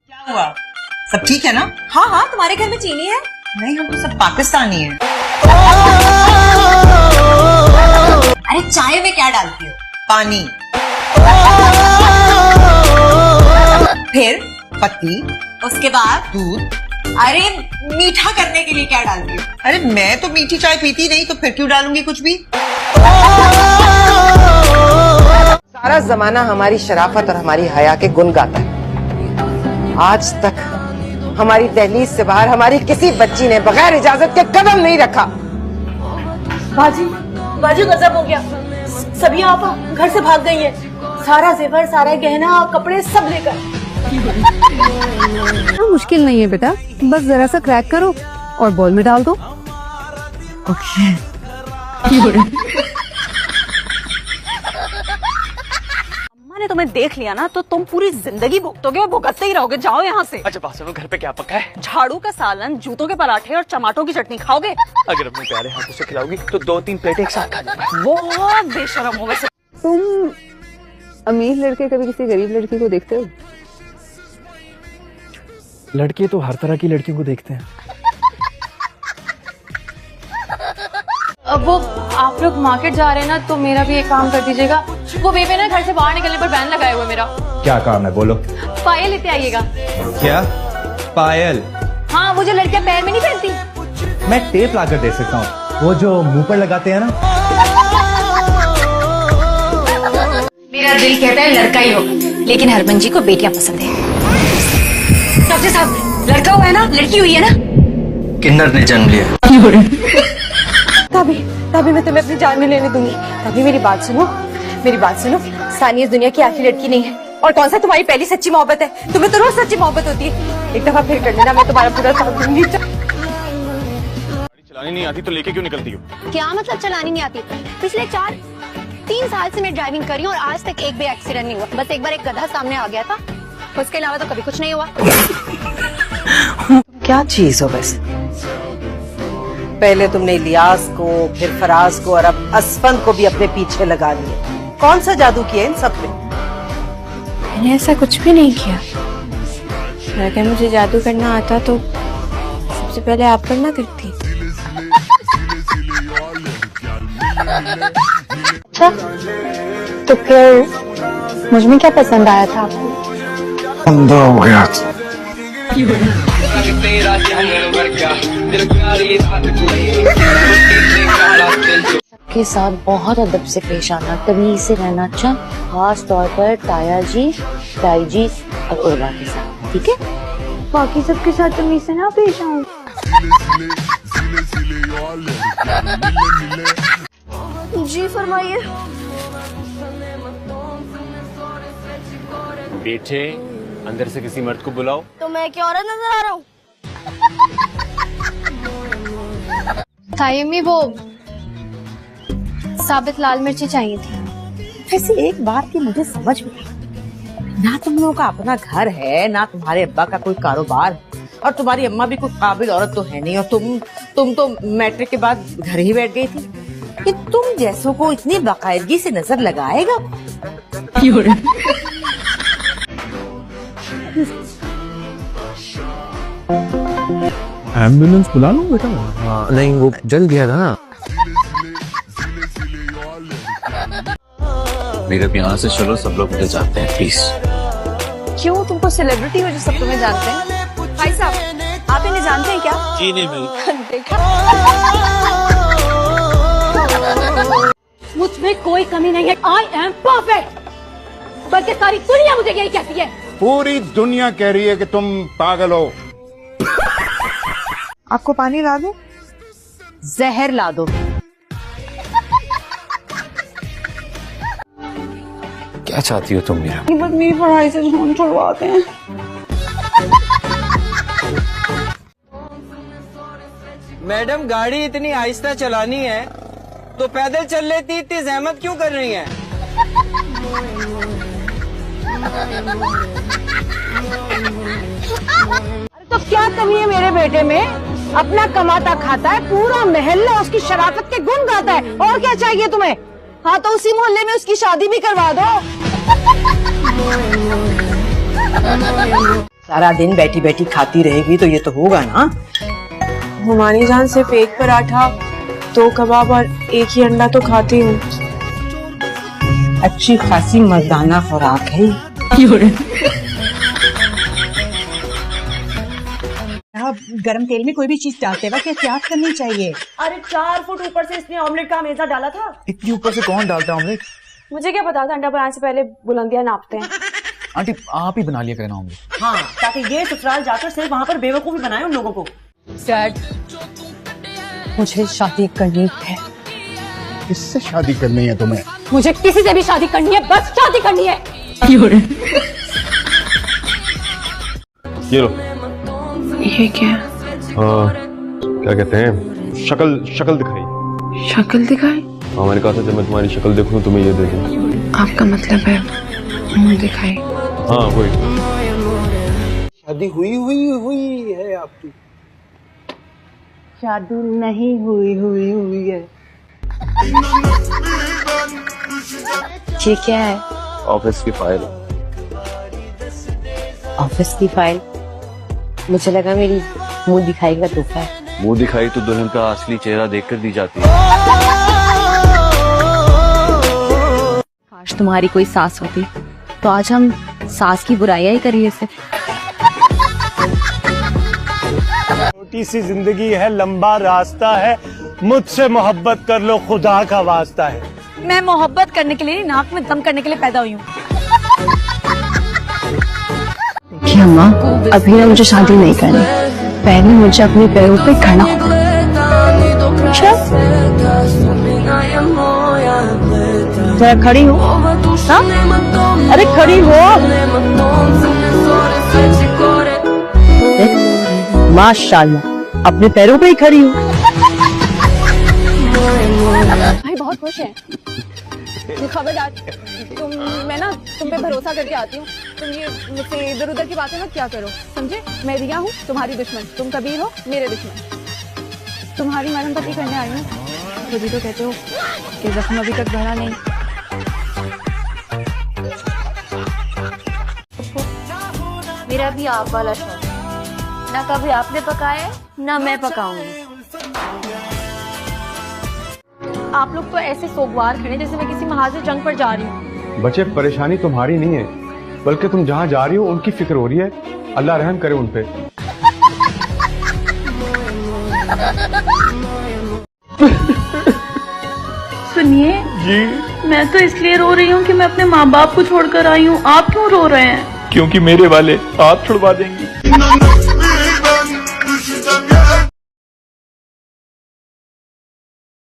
क्या हुआ? सब ठीक है ना? हाँ हाँ, तुम्हारे घर में चीनी है? नहीं, हम तो सब पाकिस्तानी हैं। अरे चाय में क्या डालती हो? पानी, फिर पत्ती, उसके बाद? दूध। अरे मीठा करने के लिए क्या डालती हो? अरे मैं तो मीठी चाय पीती नहीं, तो फिर क्यों डालूंगी कुछ भी? सारा जमाना हमारी शराफत और हमारी हया के गुण गाता है। आज तक हमारी दहलीज से बाहर हमारी किसी बच्ची ने बगैर इजाजत के कदम नहीं रखा। बाजी, बाजी गजब हो गया। सभी आप घर से भाग गई हैं। सारा जेवर, सारा गहना, कपड़े सब लेकर। मुश्किल नहीं है बेटा, बस जरा सा क्रैक करो और बॉल में डाल दो। ओके। अम्मा ने तुम्हें देख लिया ना तो तुम पूरी जिंदगी भुगतोगे और भुगतते ही रहोगे। जाओ यहाँ से। अच्छा बात सुनो, घर पे क्या पका है? झाड़ू का सालन, जूतों के पराठे और टमाटों की चटनी खाओगे? अगर अपने प्यारे हाथों से खिलाओगी तो 2-3 प्लेट एक साथ खा लूंगा। बहुत बेशरम हो वैसे। तुम अमीर लड़के कभी किसी गरीब लड़की को देखते हो? लड़के तो हर तरह की लड़कियों को देखते हैं। अब वो आप लोग मार्केट जा रहे हैं ना, तो मेरा भी एक काम कर दीजिएगा। वो बेबे ना घर से बाहर निकलने पर बैन लगाए हुए मेरा। क्या काम है बोलो? पायल लेते आइएगा। क्या पायल? हाँ, वो जो लड़कियां पैर में नहीं पहनती। मैं टेप लाकर दे सकता हूँ, वो जो मुंह पर लगाते हैं ना। मेरा दिल कहता है लड़का ही हो, लेकिन हरमन जी को बेटियां पसंद है। डॉक्टर साहब, लड़का हुआ है ना, लड़की हुई है ना? किन्नर ने जन्म लिया। तभी मैं तुम्हें अपनी जान में लेने दूंगी। तभी मेरी बात सुनो, मेरी बात सुनो। सानिया इस दुनिया की आखिरी लड़की नहीं है। और कौन सा तुम्हारी पहली सच्ची मोहब्बत है? तुम्हें तो रोज सच्ची मोहब्बत होती है। एक दफा फिर कर लेना, मैं तुम्हारा पूरा साथ दूंगी। चलानी नहीं आती तो लेके क्यों निकलती हो? क्या मतलब चलानी नहीं आती? पिछले 3 साल से मैं ड्राइविंग कर रही हूँ और आज तक एक भी एक्सीडेंट नहीं हुआ। बस एक बार एक गधा सामने आ गया था, उसके अलावा तो कभी कुछ नहीं हुआ। क्या चीज हो वैसे? पहले तुमने इलियास को, फिर फराज को और अब असफन को भी अपने पीछे लगा लिया। कौन सा जादू किया इन सब पे? मैंने ऐसा कुछ भी नहीं किया। अगर मुझे जादू करना आता तो सबसे पहले आप करना करती। अच्छा, तो फिर मुझ में क्या पसंद आया था आपको? अंधा हो गया। के साथ बहुत अदब से पेश आना, तमीज से रहना। अच्छा, खास तौर पर ताया जी, ताई जी और उर्वा के साथ, ठीक है? बाकी सबके साथ तमीज से ना पेश आऊं। जी फरमाइए। बेटे, अंदर से किसी मर्द को बुलाओ। तो मैं क्या औरत नजर आ रहा हूँ? तायम्मी, वो साबित लाल मिर्ची चाहिए थी। ऐसी एक बात की मुझे समझ में ना, तुम लोगों का अपना घर है ना, तुम्हारे अब्बा का कोई कारोबार है, और तुम्हारी अम्मा भी कोई काबिल औरत तो है नहीं, और तुम तो मैट्रिक के बाद घर ही बैठ गई थी। कि तुम जैसों को इतनी बाकायदगी से नजर लगाएगा? एम्बुलेंस बुला लो बेटा। हाँ, नहीं वो जल गया था ना। मेरे अब यहाँ से चलो, सब लोग मुझे जानते हैं, प्लीज। क्यों, तुमको सेलिब्रिटी हो जो सब तुम्हें जानते हैं? भाई साहब, आप इन्हें जानते हैं क्या? जी नहीं भाई। देखा, मुझ में कोई कमी नहीं है। I am perfect. बल्कि सारी दुनिया मुझे यही कहती है। पूरी दुनिया कह रही है कि तुम पागल हो। आपको पानी ला दो? जहर ला दो। क्या चाहती हो तुम मेरा? बस मेरी पढ़ाई से फोन छुड़वाते हैं। मैडम, गाड़ी इतनी आहिस्ता चलानी है तो पैदल चल लेती, इतनी जहमत क्यों कर रही हैं? अरे तो क्या कमी है मेरे बेटे में? अपना कमाता खाता है, पूरा मोहल्ला उसकी शराफत के गुण गाता है। और क्या चाहिए तुम्हें? हाँ, तो उसी मोहल्ले में उसकी शादी भी करवा दो। सारा दिन बैठी बैठी खाती रहेगी तो ये तो होगा ना। हुमानी जान सिर्फ एक पराठा, 2 कबाब और 1 ही अंडा तो खाती हूँ। अच्छी खासी मर्दाना खुराक है। आप गरम तेल में कोई भी चीज डालते वक्त एहतियात करनी चाहिए। अरे 4 फुट ऊपर से इसने ऑमलेट का मेजा डाला था। इतनी ऊपर से कौन डालता है ऑमलेट? मुझे क्या पता था, अंडा बनाने से पहले बुलंदियां नापते हैं। आंटी आप ही बना लिया करना ऑमलेट। हाँ, ताकि ये ससुराल जाकर सिर्फ वहाँ पर बेवकूफी बनाए उन लोगों को। डैड, मुझे शादी करनी है। किससे शादी करनी है तुम्हें? मुझे किसी से भी शादी करनी है, बस शादी करनी है। ये लो। ये क्या है? क्या कहते हैं, शक्ल दिखाई। शक्ल दिखाई? हाँ, मैंने कहा था जब मैं तुम्हारी शक्ल देखूं तुम्हें ये दे दूं। आपका मतलब है मुंह दिखाई? हाँ वही। शादी हुई है आपकी? शादी नहीं हुई है। ये क्या है? ऑफिस की फाइल। ऑफिस की फाइल? मुझे लगा मेरी मुंह दिखाई का तोहफा है। मुंह दिखाई तो दुल्हन का असली चेहरा देखकर दी जाती है। काश तुम्हारी कोई सास होती तो आज हम सास की बुराइयां ही करिए सिर्फ। छोटी सी जिंदगी है, लंबा रास्ता है, मुझसे मोहब्बत कर लो, खुदा का वास्ता है। मैं मोहब्बत करने के लिए, नाक में दम करने के लिए पैदा हुई हूँ। देखिए अम्मा, अभी ना मुझे शादी नहीं करनी, पहले मुझे अपने पैरों पे खड़ा होना। जरा खड़ी हो। हाँ? अरे खड़ी हो। माशाल्लाह, अपने पैरों पे ही खड़ी हो। भाई बहुत खुश है। खबरदार, मैं ना तुम पे भरोसा करके आती हूँ। तुम ये मुझसे इधर उधर की बातें मत क्या करो, समझे? मैं रिया हूँ, तुम्हारी दुश्मन। तुम कबीर हो, मेरे दुश्मन। तुम्हारी मरहम पट्टी करने आई हूँ, तभी तो कहते हो कि जख्म अभी तक भरा नहीं। मेरा भी आप वाला शौक है, ना कभी आपने पकाया ना मैं पकाऊंगी। आप लोग तो ऐसे सोगवार खड़े जैसे मैं किसी महाज जंग पर जा रही हूँ। बच्चे, परेशानी तुम्हारी नहीं है, बल्कि तुम जहाँ जा रही हो उनकी फिक्र हो रही है। अल्लाह रहम करे उन पे। सुनिए जी, मैं तो इसलिए रो रही हूँ कि मैं अपने माँ बाप को छोड़कर आई हूँ। आप क्यों रो रहे हैं? क्योंकि मेरे वाले हाथ छुड़वा देंगी।